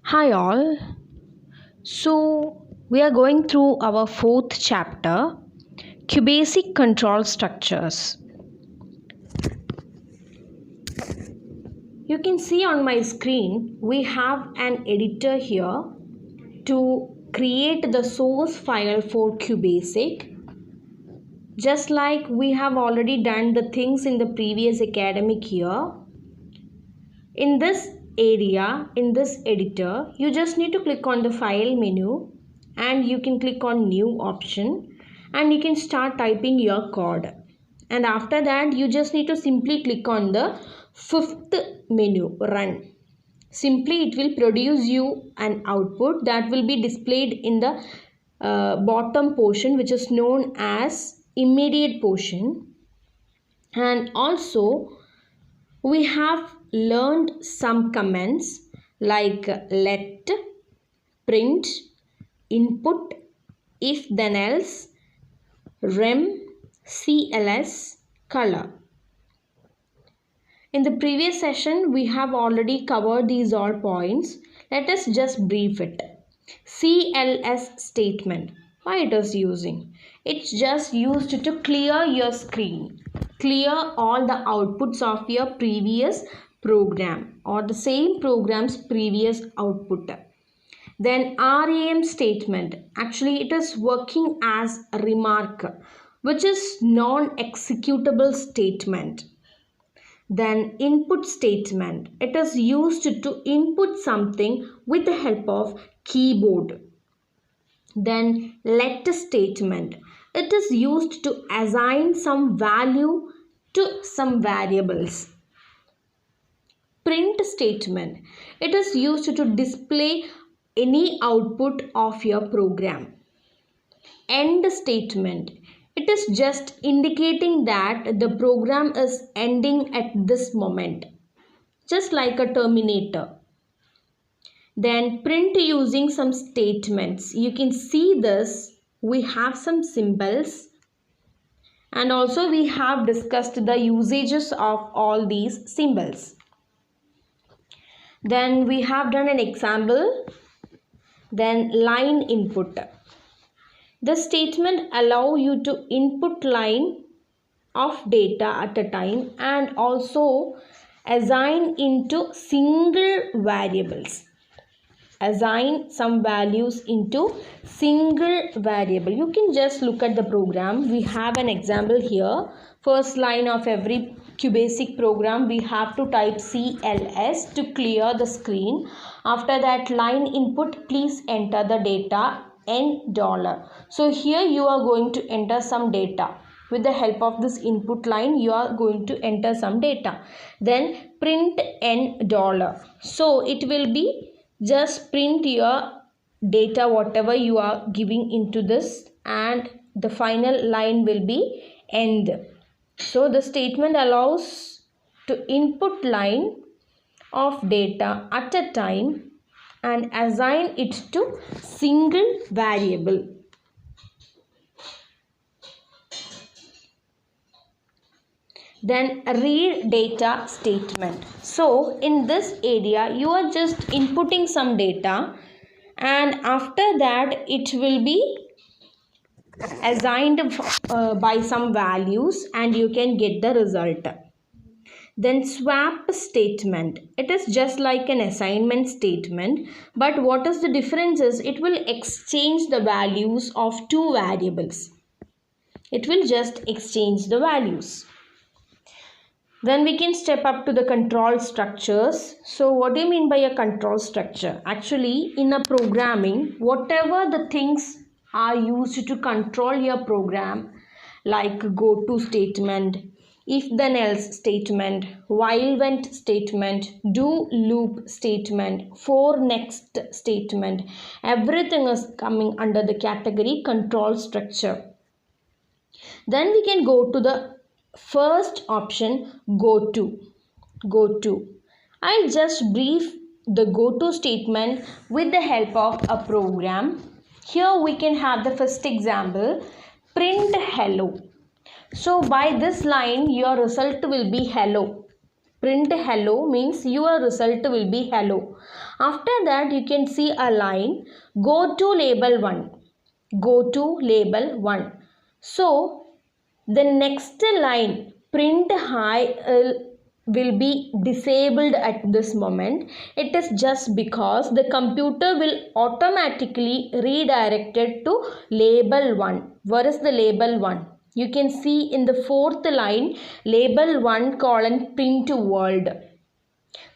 Hi all. We are going through our fourth chapter, QBasic control structures. You can see on my screen we have an editor here to create the source file for QBasic. Just like we have already done the things in the previous academic year. In this area, in this editor, you just need to click on the file menu and you can click on new option and you can start typing your code. And after that, you just need to simply click on the fifth menu, run. Simply it will produce you an output that will be displayed in the bottom portion, which is known as immediate portion. And also we have learned some commands like let, print, input, if then else, rem, cls, color. In the previous session we have already covered these all points. Let us just brief it. CLS statement, why it is using? It's just used to clear your screen, clear all the outputs of your previous program or the same program's previous output. Then RAM statement, actually it is working as a remark, which is non-executable statement. Then input statement, it is used to input something with the help of keyboard. Then let statement, it is used to assign some value to some variables. Print statement, it is used to display any output of your program. End statement, it is just indicating that the program is ending at this moment, just like a terminator. Then print using some statements. You can see this, we have some symbols and also we have discussed the usages of all these symbols. Then we have done an example. Then line input. The statement allow you to input line of data at a time and also assign into single variables. Assign some values into single variable. You can just look at the program. We have an example here. First line of every QBasic program, we have to type CLS to clear the screen. After that line input, please enter the data $. So here you are going to enter some data. With the help of this input line, you are going to enter some data. Then print $. So it will be just print your data whatever you are giving into this and the final line will be end. So the statement allows to input line of data at a time and assign it to single variable. Then read data statement. So in this area you are just inputting some data and after that it will be assigned by some values and you can get the result. Then swap statement, it is just like an assignment statement, but what is the difference is it will exchange the values of two variables. It will just exchange the values. Then we can step up to the control structures. So what do you mean by a control structure? Actually in a programming, whatever the things are used to control your program, like go to statement, if then else statement, while went statement, do loop statement, for next statement, everything is coming under the category control structure. Then we can go to the first option, go to. I'll just brief the go to statement with the help of a program. Here we can have the first example, print hello. So by this line your result will be hello. Print hello means your result will be hello. After that, you can see a line, go to label 1. Go to label 1. So, the next line, print hi, will be disabled at this moment. It is just because the computer will automatically redirect it to label 1. Where is the label 1? You can see in the fourth line, label 1 colon print world.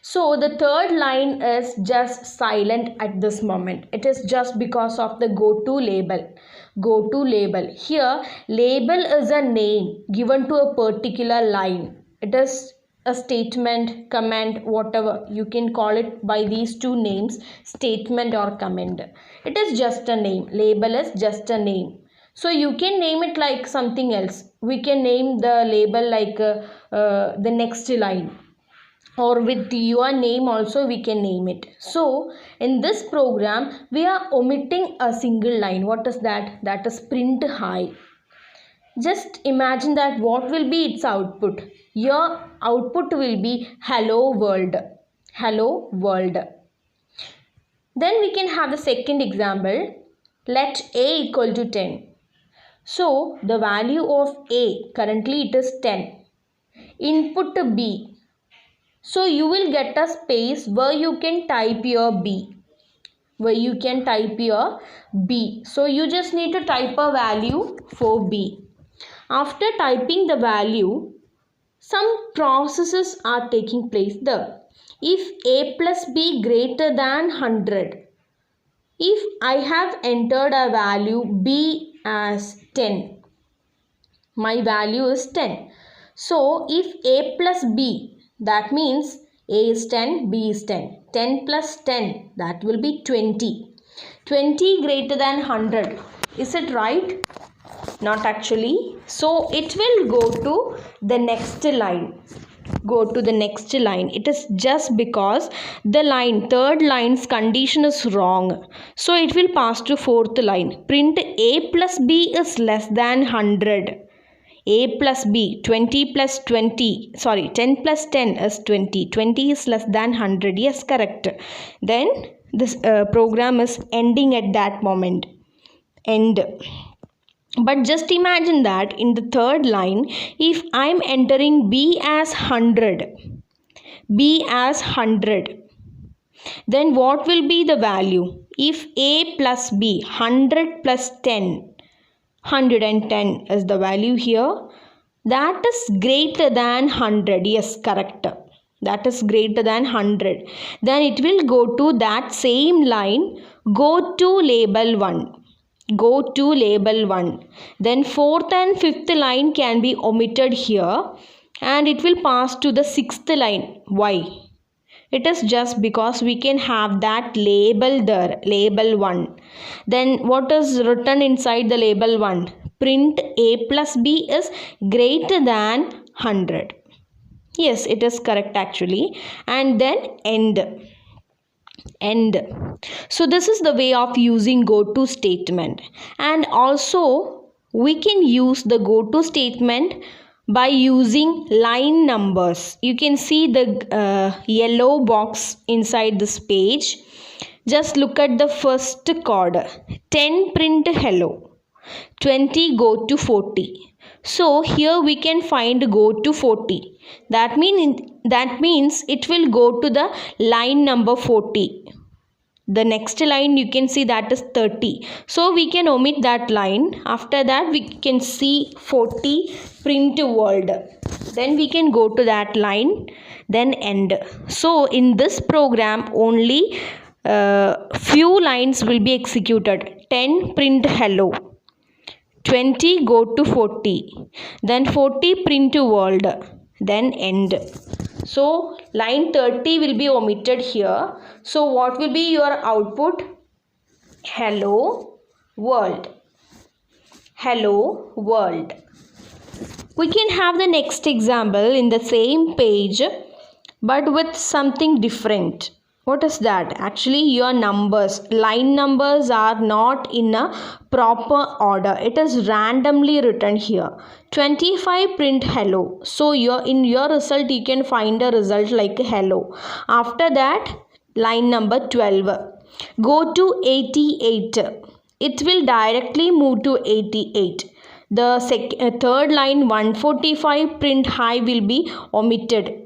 So the third line is just silent at this moment. It is just because of the go to label. Go to label. Here, label is a name given to a particular line. It is a statement, comment, whatever. You can call it by these two names, statement or comment. It is just a name. Label is just a name. So you can name it like something else. We can name the label like the next line, or with your name also we can name it. So in this program we are omitting a single line. What is that? That is print hi. Just imagine that what will be its output. Your output will be hello world. Hello world. Then we can have the second example. Let a equal to 10. So the value of a, currently it is 10. Input b. So you will get a space where you can type your b. So you just need to type a value for b. After typing the value, some processes are taking place there. If a plus b greater than 100, if I have entered a value b as 10, my value is 10. So if a plus b, that means a is 10, b is 10. 10 plus 10, that will be 20. 20 greater than 100. Is it right? Not actually. So it will go to the next line. It is just because the line, third line's condition is wrong. So it will pass to fourth line. Print a plus b is less than 100. A plus b, 10 plus 10 is 20. 20 is less than 100. Yes, correct. Then this program is ending at that moment. End. But just imagine that in the third line, if I am entering b as 100, then what will be the value? If a plus b, 100 plus 10, 110 is the value here. That is greater than 100. Yes, correct. That is greater than 100. Then it will go to that same line. Go to label 1. Then fourth and fifth line can be omitted here. And it will pass to the sixth line. Why? It is just because we can have that label there, label 1. Then what is written inside the label 1? Print a plus b is greater than 100. Yes, it is correct actually. And then end. So this is the way of using go to statement. And also we can use the go to statement by using line numbers. You can see the yellow box inside this page. Just look at the first chord. 10 print hello. 20 go to 40. So here we can find go to 40. That means it will go to the line number 40. The next line you can see that is 30. So we can omit that line. After that we can see 40 print world. Then we can go to that line. Then end. So in this program only few lines will be executed. 10 print hello. 20 go to 40. Then 40 print world. Then end. So line 30 will be omitted here. So what will be your output? Hello world. Hello world. We can have the next example in the same page but with something different. What is that? Actually, your numbers, line numbers are not in a proper order. It is randomly written here. 25 print hello. So in your result you can find a result like hello. After that, line number 12. Go to 88. It will directly move to 88. The third line 145 print hi will be omitted.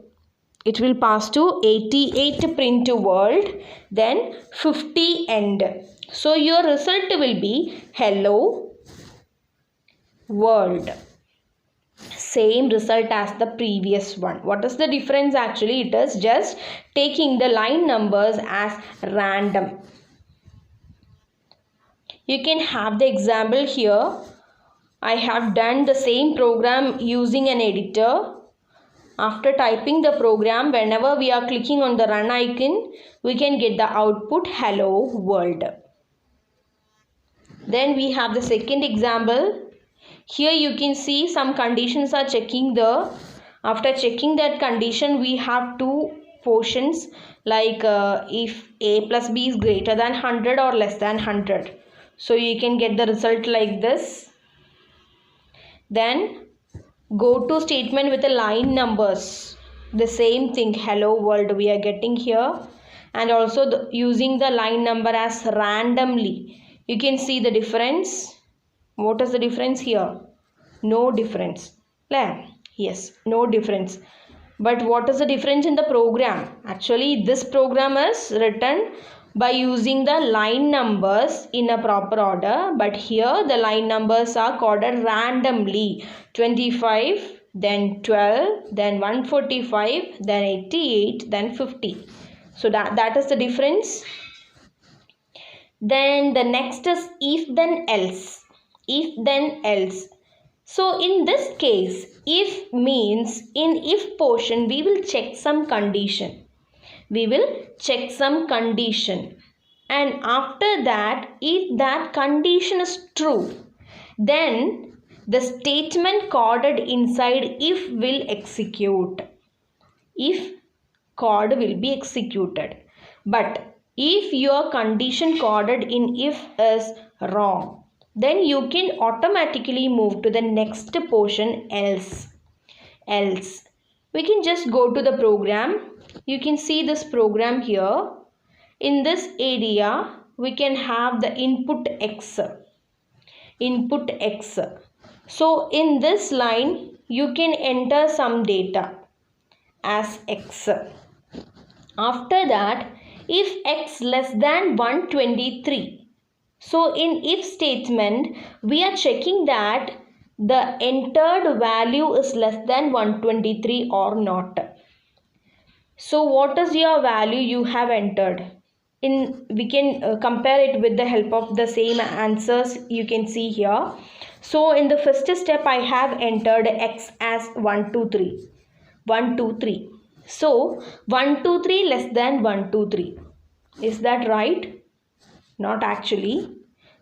It will pass to 88 print world, then 50 end. So your result will be hello world. Same result as the previous one. What is the difference? Actually, it is just taking the line numbers as random. You can have the example here. I have done the same program using an editor. After typing the program, whenever we are clicking on the run icon, we can get the output hello world. Then we have the second example. Here you can see some conditions are checking after checking that condition, we have two portions like if a plus b is greater than 100 or less than 100. So you can get the result like this. Then go to statement with the line numbers. The same thing, hello world we are getting here, and also using the line number as randomly. You can see the difference. What is the difference here? No difference. Yes, no difference. But what is the difference in the program? Actually, this program is written by using the line numbers in a proper order, but here the line numbers are coded randomly. 25, then 12, then 145, then 88, then 50. So that is the difference. Then the next is if then else. If then else. So in this case, if means in if portion we will check some condition. We will check some condition, and after that, if that condition is true, then the statement coded inside if will execute. If code will be executed. But if your condition coded in if is wrong, then you can automatically move to the next portion else. We can just go to the program. You can see this program here. In this area, we can have the input x. So in this line, you can enter some data as x. After that, if x less than 123. So in if statement, we are checking that the entered value is less than 123 or not. So what is your value you have entered? We can compare it with the help of the same answers you can see here. So in the first step, I have entered x as 123. So 123 less than 123. Is that right? Not actually.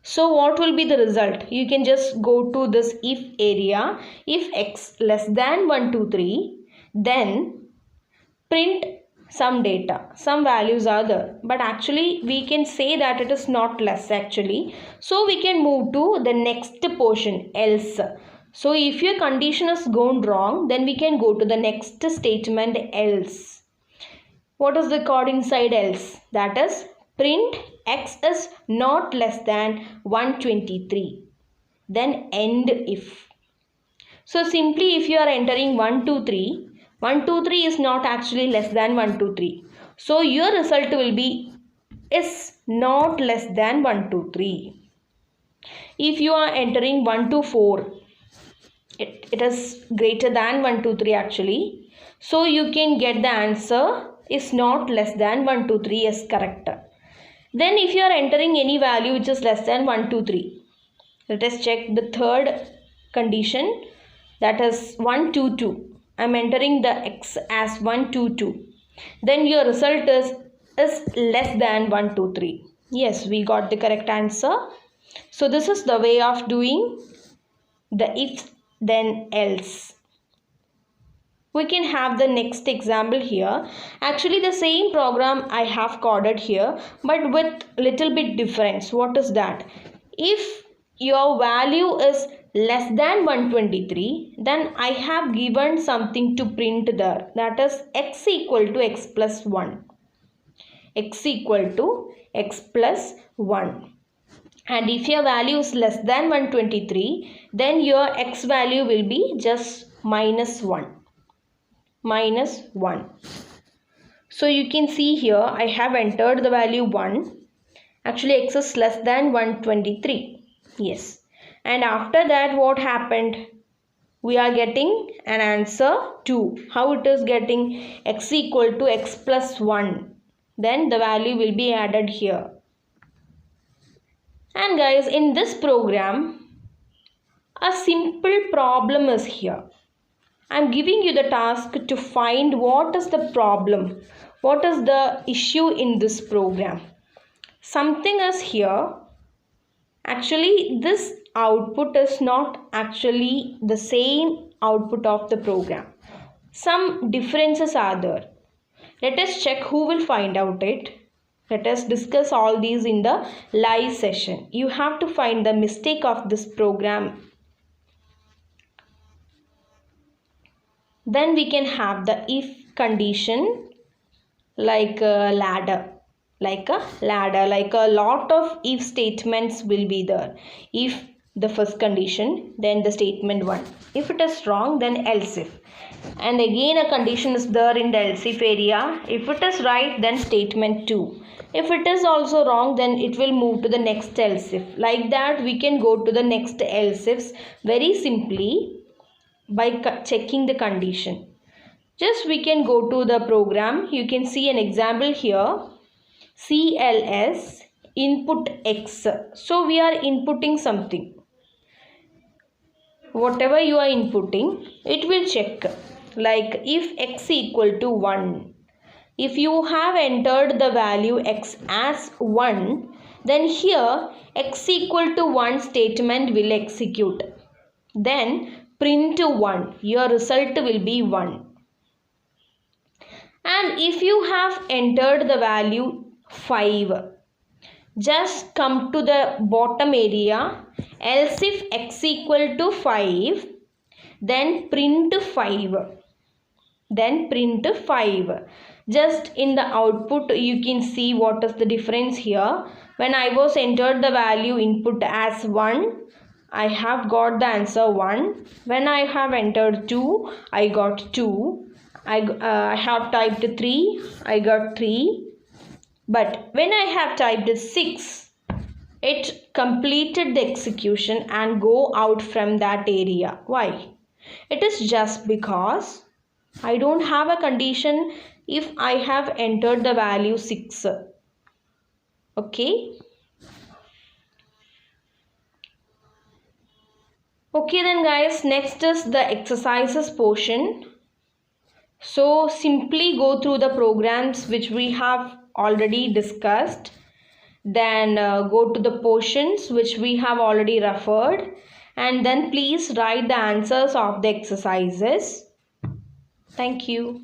So what will be the result? You can just go to this if area. If x less than 123, then print some data. Some values are there. But actually we can say that it is not less actually. So we can move to the next portion else. So if your condition is gone wrong, then we can go to the next statement else. What is the code inside else? That is print x is not less than 123. Then end if. So simply if you are entering 123, 123 is not actually less than 123. So your result will be is not less than 123. If you are entering 124, it is greater than 123 actually. So you can get the answer is not less than 123 is correct. Then if you are entering any value which is less than 123, let us check the third condition, that is 122. I am entering the x as 122. Then your result is less than 123. Yes, we got the correct answer. So this is the way of doing the if then else. We can have the next example here. Actually the same program I have coded here, but with little bit difference. What is that? If your value is less than 123, then I have given something to print there, that is x equal to x plus 1. X equal to x plus 1. And if your value is less than 123, then your x value will be just minus 1. Minus 1. So you can see here I have entered the value 1. Actually x is less than 123. Yes. And after that what happened? We are getting an answer 2. How it is getting? X equal to x plus 1. Then the value will be added here. And guys, in this program, a simple problem is here. I am giving you the task to find what is the problem, what is the issue in this program. Something is here. Actually, this output is not actually the same output of the program. Some differences are there. Let us check who will find out it. Let us discuss all these in the live session. You have to find the mistake of this program. Then we can have the if condition like a ladder. Like a lot of if statements will be there. If the first condition, then the statement 1. If it is wrong, then else if. And again a condition is there in the else if area. If it is right, then statement 2. If it is also wrong, then it will move to the next else if. Like that we can go to the next else ifs very simply by checking the condition. Just we can go to the program. You can see an example here. CLS input X. So we are inputting something. Whatever you are inputting, it will check. Like if X equal to 1. If you have entered the value X as 1, then here X equal to 1 statement will execute. Then print 1. Your result will be 1. And if you have entered the value 5, just come to the bottom area. Else if x equal to 5, then print 5. Then print 5. Just in the output you can see what is the difference here. When I was entered the value input as 1, I have got the answer 1. When I have entered 2, I got 2. I have typed 3, I got 3. But when I have typed 6, it completed the execution and go out from that area. Why? It is just because I don't have a condition if I have entered the value 6. Okay. Okay then guys, next is the exercises portion. So simply go through the programs which we have already discussed. Then go to the portions which we have already referred. And then please write the answers of the exercises. Thank you.